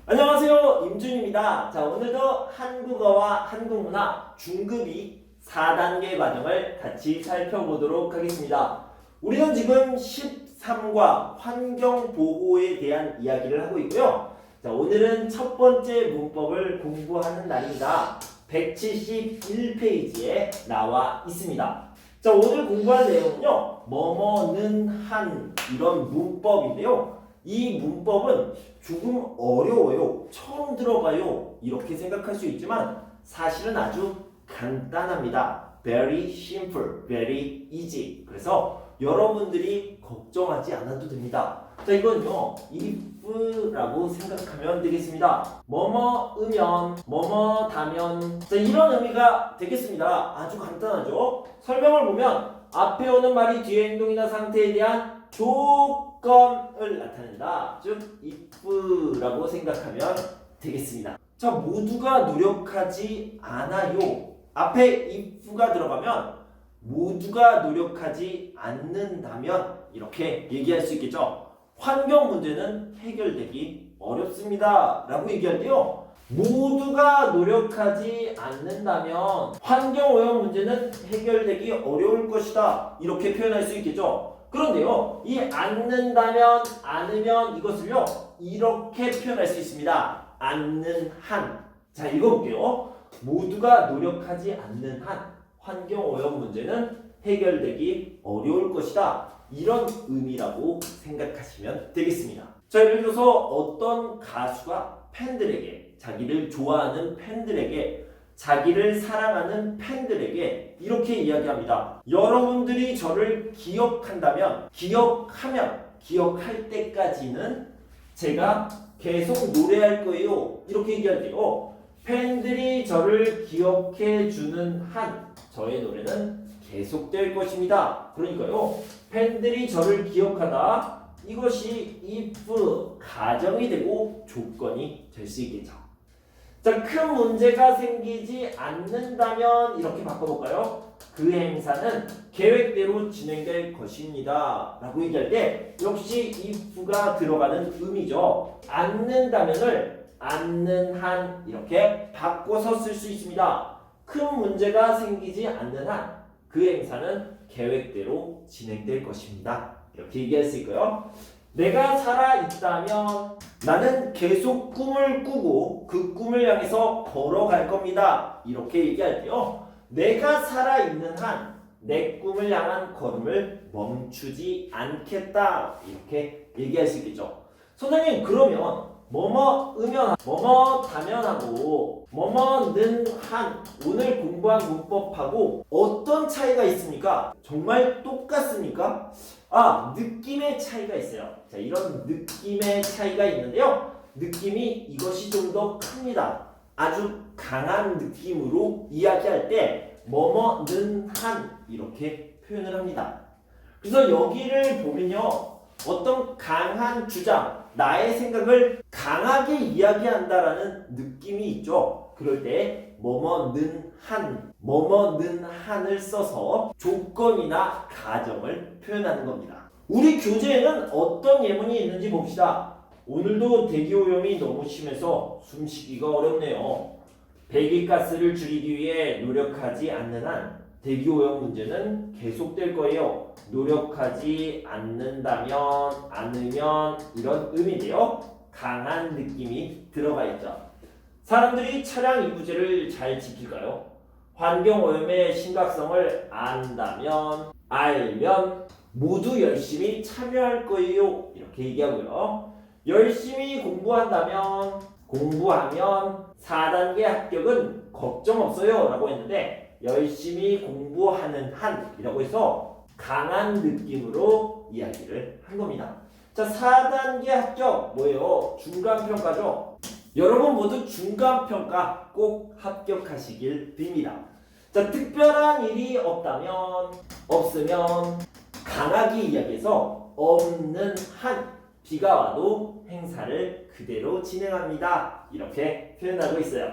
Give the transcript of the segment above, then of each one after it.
안녕하세요, 임준입니다. 자, 오늘도 한국어와 한국문화 중급이 4단계 과정을 같이 살펴보도록 하겠습니다. 우리는 지금 13과 환경보호에 대한 이야기를 하고 있고요. 자, 오늘은 첫 번째 문법을 공부하는 날입니다. 171페이지에 나와 있습니다. 자, 오늘 공부할 내용은요, 뭐뭐는 한 이런 문법인데요. 이 문법은 조금 어려워요. 처음 들어봐요. 이렇게 생각할 수 있지만 사실은 아주 간단합니다. Very simple, very easy. 그래서 여러분들이 걱정하지 않아도 됩니다. 자, 이건요, if라고 생각하면 되겠습니다. 뭐뭐으면, 뭐뭐다면. 자, 이런 의미가 되겠습니다. 아주 간단하죠? 설명을 보면 앞에 오는 말이 뒤에 행동이나 상태에 대한 조건을 나타낸다. 즉 if라고 생각하면 되겠습니다. 자, 모두가 노력하지 않아요. 앞에 if가 들어가면 모두가 노력하지 않는다면 이렇게 얘기할 수 있겠죠. 환경 문제는 해결되기 어렵습니다 라고 얘기할 때요, 모두가 노력하지 않는다면 환경오염 문제는 해결되기 어려울 것이다 이렇게 표현할 수 있겠죠. 그런데요, 이 않는다면, 않으면 이것을요 이렇게 표현할 수 있습니다. 않는 한. 자, 읽어볼게요. 모두가 노력하지 않는 한 환경오염 문제는 해결되기 어려울 것이다. 이런 의미라고 생각하시면 되겠습니다. 자, 예를 들어서 어떤 가수가 팬들에게, 자기를 좋아하는 팬들에게, 자기를 사랑하는 팬들에게 이렇게 이야기합니다. 여러분들이 저를 기억한다면, 기억할 때까지는 제가 계속 노래할 거예요. 이렇게 얘기할 때요, 팬들이 저를 기억해 주는 한 저의 노래는 계속될 것입니다. 그러니까요, 팬들이 저를 기억하다, 이것이 if 가정이 되고 조건이 될 수 있겠죠. 자, 큰 문제가 생기지 않는다면 이렇게 바꿔볼까요? 그 행사는 계획대로 진행될 것입니다 라고 얘기할 때 역시 if가 들어가는 의미죠. 않는다면을 않는 한 이렇게 바꿔서 쓸 수 있습니다. 큰 문제가 생기지 않는 한 그 행사는 계획대로 진행될 것입니다. 이렇게 얘기할 수 있고요. 내가 살아있다면 나는 계속 꿈을 꾸고 그 꿈을 향해서 걸어갈 겁니다. 이렇게 얘기할 때요, 내가 살아있는 한 내 꿈을 향한 걸음을 멈추지 않겠다. 이렇게 얘기할 수 있겠죠. 선생님, 그러면 뭐뭐으면, 뭐뭐다면하고 뭐뭐는 한 오늘 공부한 문법하고 어떤 차이가 있습니까? 정말 똑같습니까? 아, 느낌의 차이가 있어요. 자, 이런 느낌의 차이가 있는데요, 느낌이 이것이 좀 더 큽니다. 아주 강한 느낌으로 이야기할 때 뭐뭐는 한 이렇게 표현을 합니다. 그래서 여기를 보면요, 어떤 강한 주장, 나의 생각을 강하게 이야기한다라는 느낌이 있죠. 그럴 때 뭐뭐는 한을 써서 조건이나 가정을 표현하는 겁니다. 우리 교재에는 어떤 예문이 있는지 봅시다. 오늘도 대기오염이 너무 심해서 숨쉬기가 어렵네요. 배기가스를 줄이기 위해 노력하지 않는 한 대기오염 문제는 계속될 거예요. 노력하지 않으면 이런 의미인데요, 강한 느낌이 들어가 있죠. 사람들이 차량 이부제를 잘 지킬까요? 환경오염의 심각성을 알면 모두 열심히 참여할 거예요. 이렇게 얘기하고요. 열심히 공부하면 4단계 합격은 걱정 없어요 라고 했는데, 열심히 공부하는 한이라고 해서 강한 느낌으로 이야기를 한 겁니다. 자, 4단계 합격 뭐예요? 중간평가죠. 여러분 모두 중간평가 꼭 합격하시길 빕니다. 자, 특별한 일이 없으면 강하게 이야기해서 없는 한, 비가 와도 행사를 그대로 진행합니다. 이렇게 표현하고 있어요.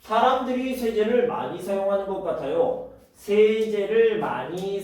사람들이 세제를 많이 사용하는 것 같아요. 세제를 많이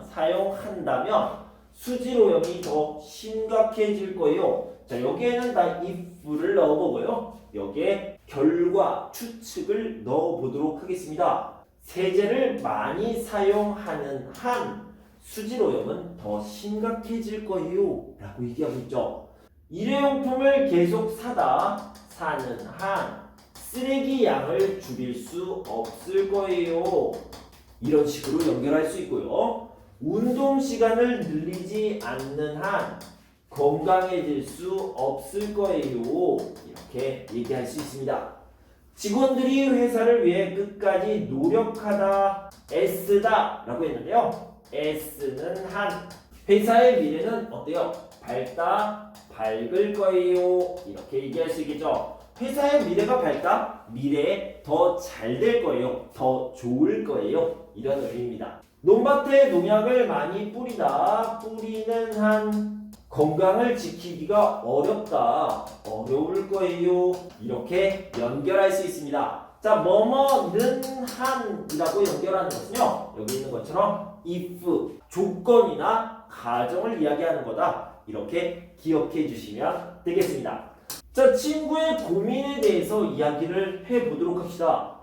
사용한다면 수지로염이 더 심각해질 거예요. 자, 여기에는 다 if를 넣어보고요. 여기에 결과, 추측을 넣어보도록 하겠습니다. 세제를 많이 사용하는 한 수지로염은 더 심각해질 거예요 라고 얘기하고 있죠. 일회용품을 계속 사는 한 쓰레기 양을 줄일 수 없을 거예요. 이런 식으로 연결할 수 있고요. 운동 시간을 늘리지 않는 한 건강해질 수 없을 거예요. 이렇게 얘기할 수 있습니다. 직원들이 회사를 위해 끝까지 노력하다, 애쓰다 라고 했는데요. 애쓰는 한 회사의 미래는 어때요? 밝다, 밝을 거예요. 이렇게 얘기할 수 있겠죠. 회사의 미래가 밝다, 미래에 더 잘 될 거예요. 더 좋을 거예요. 이런 의미입니다. 논밭에 농약을 많이 뿌리는 한 건강을 지키기가 어렵다, 어려울 거예요. 이렇게 연결할 수 있습니다. 자, 뭐뭐는 한이라고 연결하는 것은요, 여기 있는 것처럼 if, 조건이나 가정을 이야기하는 거다. 이렇게 기억해 주시면 되겠습니다. 자, 친구의 고민에 대해서 이야기를 해보도록 합시다.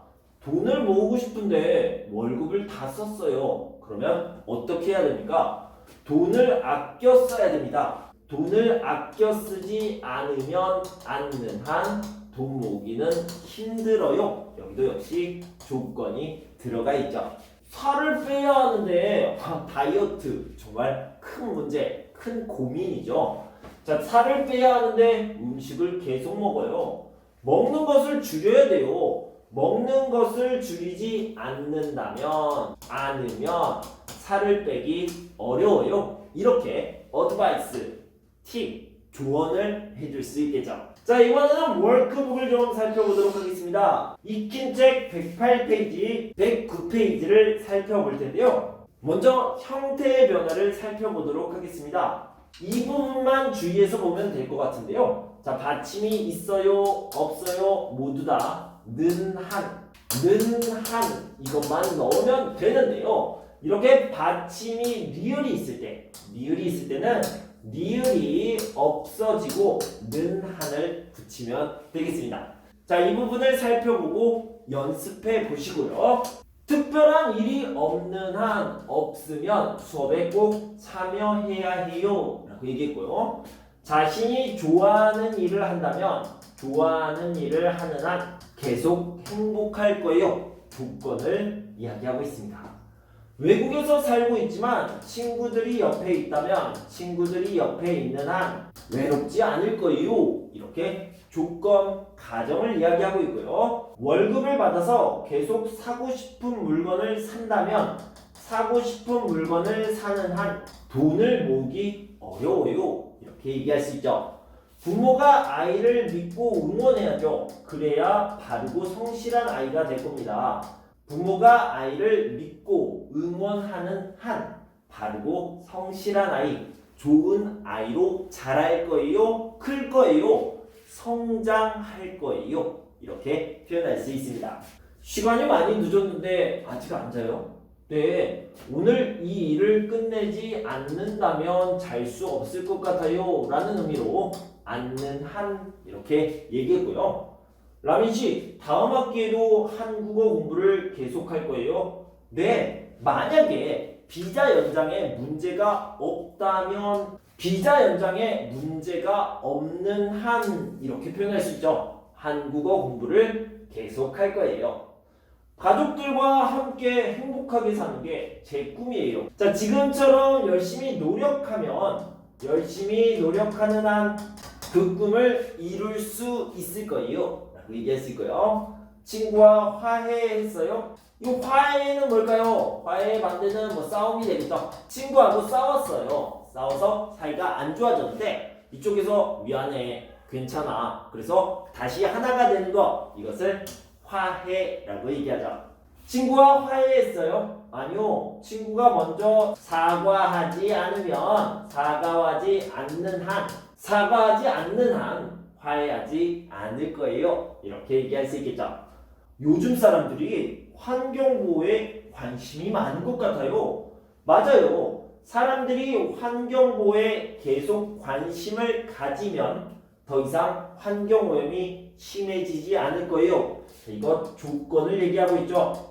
돈을 모으고 싶은데 월급을 다 썼어요. 그러면 어떻게 해야 됩니까? 돈을 아껴 써야 됩니다. 돈을 아껴 쓰지 않는 한 돈 모으기는 힘들어요. 여기도 역시 조건이 들어가 있죠. 살을 빼야 하는데 다이어트 정말 큰 문제, 큰 고민이죠. 자, 살을 빼야 하는데 음식을 계속 먹어요. 먹는 것을 줄여야 돼요. 먹는 것을 줄이지 않으면 살을 빼기 어려워요. 이렇게 어드바이스, 팁, 조언을 해줄 수 있겠죠. 자, 이번에는 워크북을 좀 살펴보도록 하겠습니다. 익힌 책 108페이지, 109페이지를 살펴볼 텐데요. 먼저 형태의 변화를 살펴보도록 하겠습니다. 이 부분만 주의해서 보면 될 것 같은데요. 자, 받침이 있어요, 없어요, 모두 다 는 한 이것만 넣으면 되는데요. 이렇게 받침이 리을이 있을 때는 리을이 없어지고 는 한을 붙이면 되겠습니다. 자, 이 부분을 살펴보고 연습해 보시고요. 특별한 일이 없는 한, 없으면 수업에 꼭 참여해야 해요 라고 얘기했고요. 자신이 좋아하는 일을 한다면 좋아하는 일을 하는 한 계속 행복할 거예요. 조건을 이야기하고 있습니다. 외국에서 살고 있지만 친구들이 옆에 있다면 친구들이 옆에 있는 한 외롭지 않을 거예요. 이렇게 조건, 가정을 이야기하고 있고요. 월급을 받아서 계속 사고 싶은 물건을 산다면 사고 싶은 물건을 사는 한 돈을 모으기 어려워요. 이렇게 얘기할 수 있죠. 부모가 아이를 믿고 응원해야죠. 그래야 바르고 성실한 아이가 될 겁니다. 부모가 아이를 믿고 응원하는 한 바르고 성실한 아이, 좋은 아이로 자랄 거예요, 클 거예요, 성장할 거예요. 이렇게 표현할 수 있습니다. 시간이 많이 늦었는데 아직 안 자요? 네, 오늘 이 일을 끝내지 않는다면 잘 수 없을 것 같아요 라는 의미로 않는 한 이렇게 얘기했고요. 라민씨, 다음 학기에도 한국어 공부를 계속할 거예요? 네, 만약에 비자 연장에 문제가 없다면 비자 연장에 문제가 없는 한 이렇게 표현할 수 있죠. 한국어 공부를 계속할 거예요. 가족들과 함께 행복하게 사는 게 제 꿈이에요. 자, 지금처럼 열심히 노력하는 한 그 꿈을 이룰 수 있을 거예요 라고 얘기할 수 있고요. 친구와 화해했어요? 이 화해는 뭘까요? 화해 반대는 싸움이 되겠죠. 친구하고 싸웠어요. 싸워서 사이가 안 좋아졌는데 이쪽에서 미안해, 괜찮아, 그래서 다시 하나가 되는 거, 이것을 화해라고 얘기하죠. 친구와 화해했어요? 아니요. 친구가 먼저 사과하지 않는 한 화해하지 않을 거예요. 이렇게 얘기할 수 있겠죠. 요즘 사람들이 환경보호에 관심이 많은 것 같아요. 맞아요. 사람들이 환경보호에 계속 관심을 가지면 더 이상 환경오염이 심해지지 않을 거예요. 이거 조건을 얘기하고 있죠.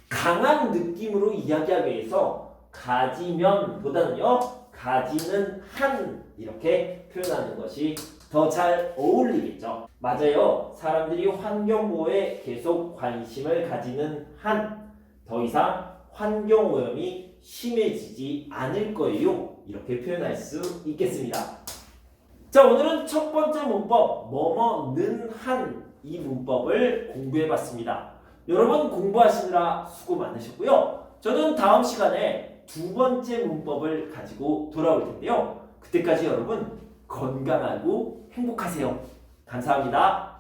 강한 느낌으로 이야기하기 위해서 가지면보다는요, 가지는 한 이렇게 표현하는 것이 더 잘 어울리겠죠. 맞아요. 사람들이 환경보호에 계속 관심을 가지는 한 더 이상 환경오염이 심해지지 않을 거예요. 이렇게 표현할 수 있겠습니다. 자, 오늘은 첫 번째 문법 뭐뭐는 한 이 문법을 공부해봤습니다. 여러분 공부하시느라 수고 많으셨고요. 저는 다음 시간에 두 번째 문법을 가지고 돌아올 텐데요. 그때까지 여러분 건강하고 행복하세요. 감사합니다.